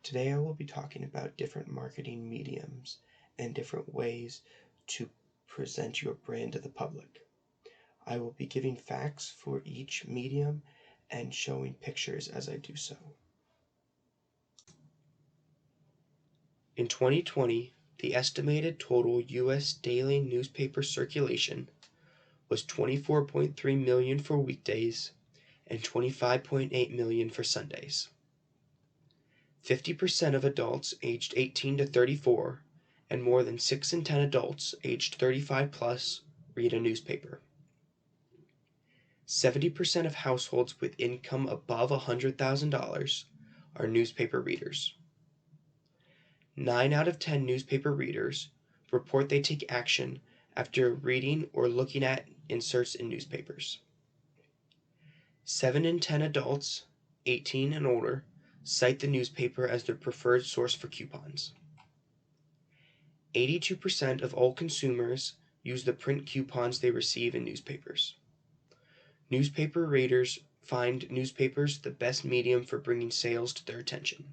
Today I will be talking about different marketing mediums and different ways to present your brand to the public. I will be giving facts for each medium and showing pictures as I do so. In 2020, the estimated total U.S. daily newspaper circulation was 24.3 million for weekdays and 25.8 million for Sundays. 50% of adults aged 18 to 34 and more than 6 in 10 adults aged 35 plus read a newspaper. 70% of households with income above $100,000 are newspaper readers. 9 out of 10 newspaper readers report they take action after reading or looking at inserts in newspapers. 7 in 10 adults, 18 and older, cite the newspaper as their preferred source for coupons. 82% of all consumers use the print coupons they receive in newspapers. Newspaper readers find newspapers the best medium for bringing sales to their attention.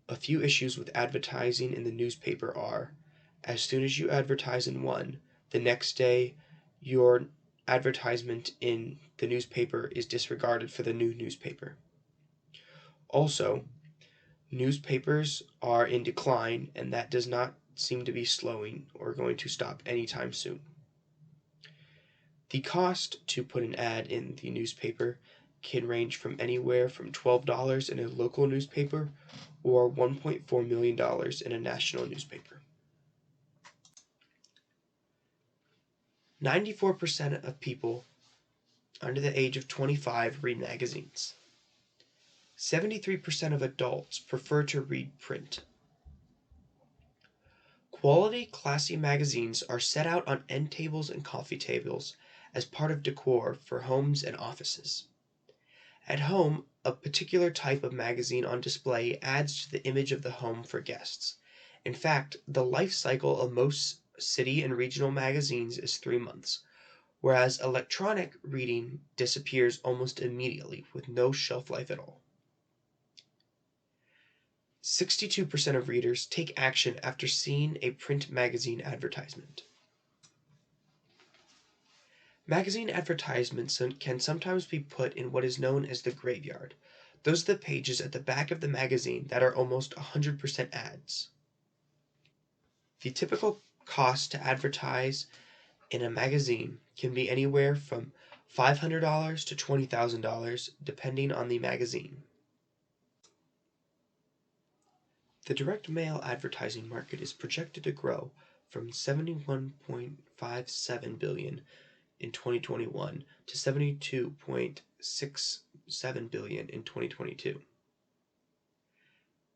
A few issues with advertising in the newspaper are, as soon as you advertise in one, the next day your advertisement in the newspaper is disregarded for the new newspaper. Also, newspapers are in decline, and that does not seem to be slowing or going to stop anytime soon. The cost to put an ad in the newspaper can range from anywhere from $12 in a local newspaper or $1.4 million in a national newspaper. 94% of people under the age of 25 read magazines. 73% of adults prefer to read print. Quality, classy magazines are set out on end tables and coffee tables as part of decor for homes and offices. At home, a particular type of magazine on display adds to the image of the home for guests. In fact, the life cycle of most city and regional magazines is 3 months, whereas electronic reading disappears almost immediately with no shelf life at all. 62% of readers take action after seeing a print magazine advertisement. Magazine advertisements can sometimes be put in what is known as the graveyard. Those are the pages at the back of the magazine that are almost 100% ads. The typical cost to advertise in a magazine can be anywhere from $500 to $20,000 depending on the magazine. The direct mail advertising market is projected to grow from $71.57 billion in 2021 to $72.67 billion in 2022.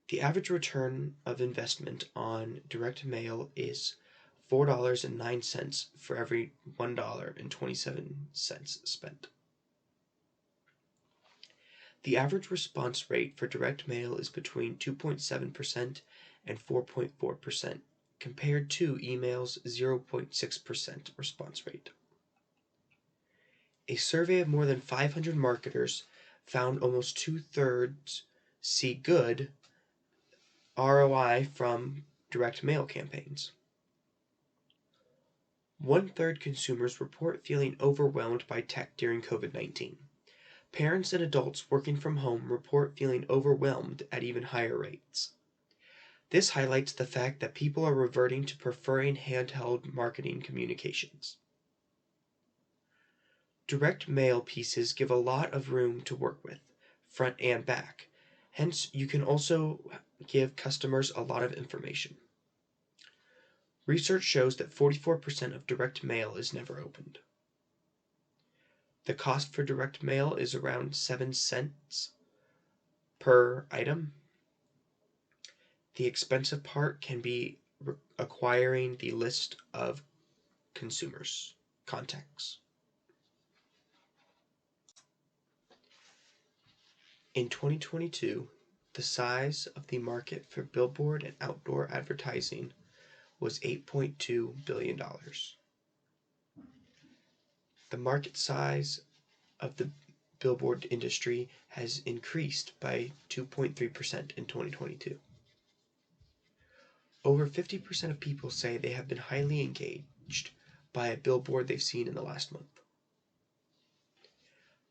The average return of investment on direct mail is $4.09 for every $1.27 spent. The average response rate for direct mail is between 2.7% and 4.4%, compared to email's 0.6% response rate. A survey of more than 500 marketers found almost 2/3 see good ROI from direct mail campaigns. 1/3 consumers report feeling overwhelmed by tech during COVID-19. Parents and adults working from home report feeling overwhelmed at even higher rates. This highlights the fact that people are reverting to preferring handheld marketing communications. Direct mail pieces give a lot of room to work with, front and back. Hence, you can also give customers a lot of information. Research shows that 44% of direct mail is never opened. The cost for direct mail is around 7 cents per item. The expensive part can be acquiring the list of consumers' contacts. In 2022, the size of the market for billboard and outdoor advertising was $8.2 billion. The market size of the billboard industry has increased by 2.3% in 2022. Over 50% of people say they have been highly engaged by a billboard they've seen in the last month.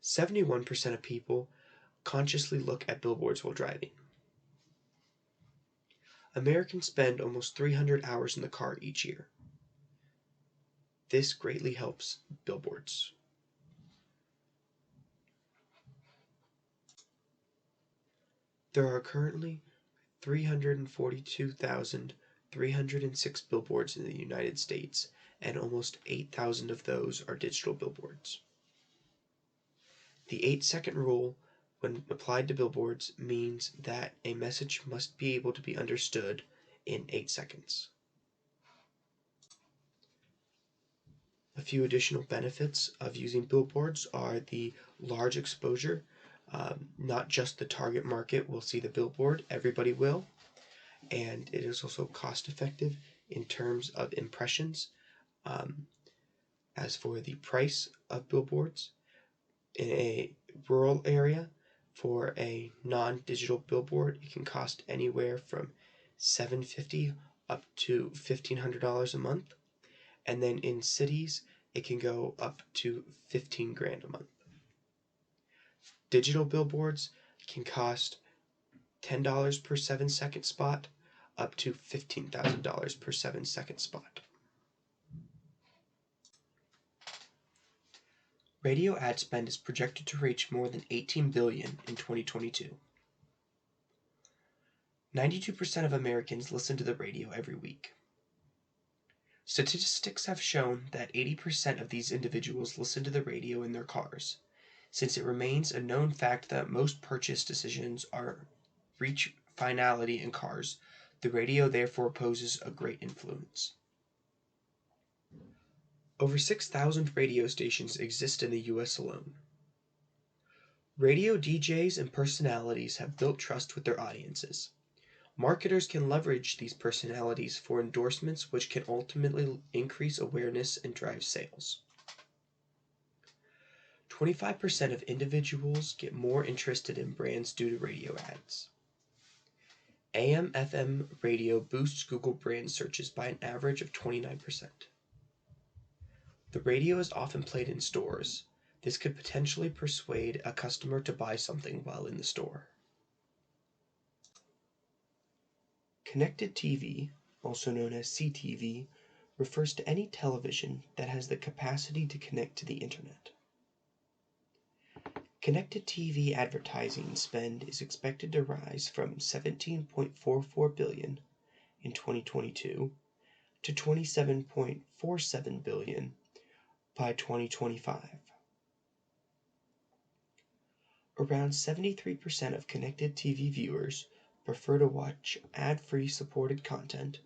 71% of people consciously look at billboards while driving. Americans spend almost 300 hours in the car each year. This greatly helps billboards. There are currently 342,306 billboards in the United States, and almost 8,000 of those are digital billboards. The 8-second rule, when applied to billboards, means that a message must be able to be understood in 8 seconds. A few additional benefits of using billboards are the large exposure. Not just the target market will see the billboard, everybody will. And it is also cost effective in terms of impressions. As for the price of billboards, in a rural area, for a non-digital billboard, it can cost anywhere from $750 up to $1,500 a month. And then in cities, it can go up to $15,000 a month. Digital billboards can cost $10 per 7-second spot up to $15,000 per 7-second spot. Radio ad spend is projected to reach more than $18 billion in 2022. 92% of Americans listen to the radio every week. Statistics have shown that 80% of these individuals listen to the radio in their cars, since it remains a known fact that most purchase decisions reach finality in cars. The radio therefore poses a great influence. Over 6,000 radio stations exist in the US alone. Radio DJs and personalities have built trust with their audiences. Marketers can leverage these personalities for endorsements, which can ultimately increase awareness and drive sales. 25% of individuals get more interested in brands due to radio ads. AM/FM radio boosts Google brand searches by an average of 29%. The radio is often played in stores. This could potentially persuade a customer to buy something while in the store. Connected TV, also known as CTV, refers to any television that has the capacity to connect to the internet. Connected TV advertising spend is expected to rise from $17.44 billion in 2022 to $27.47 billion by 2025. Around 73% of connected TV viewers prefer to watch ad-free supported content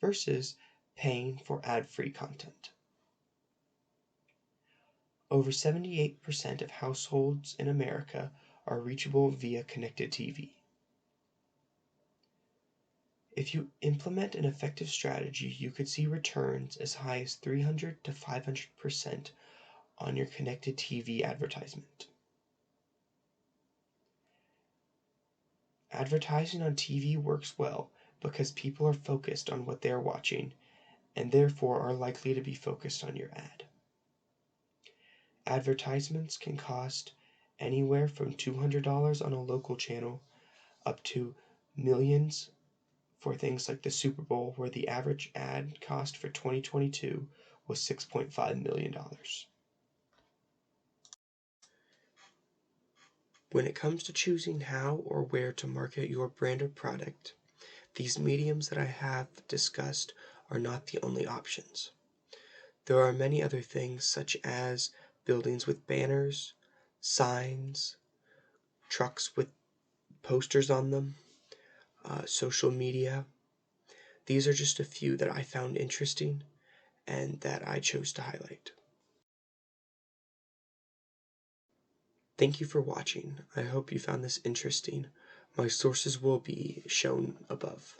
versus paying for ad-free content. Over 78% of households in America are reachable via connected TV. If you implement an effective strategy, you could see returns as high as 300 to 500% on your connected TV advertisement. Advertising on TV works well because people are focused on what they are watching and therefore are likely to be focused on your ad. Advertisements can cost anywhere from $200 on a local channel up to millions for things like the Super Bowl, where the average ad cost for 2022 was $6.5 million. When it comes to choosing how or where to market your brand or product, these mediums that I have discussed are not the only options. There are many other things, such as buildings with banners, signs, trucks with posters on them, social media. These are just a few that I found interesting and that I chose to highlight. Thank you for watching. I hope you found this interesting. My sources will be shown above.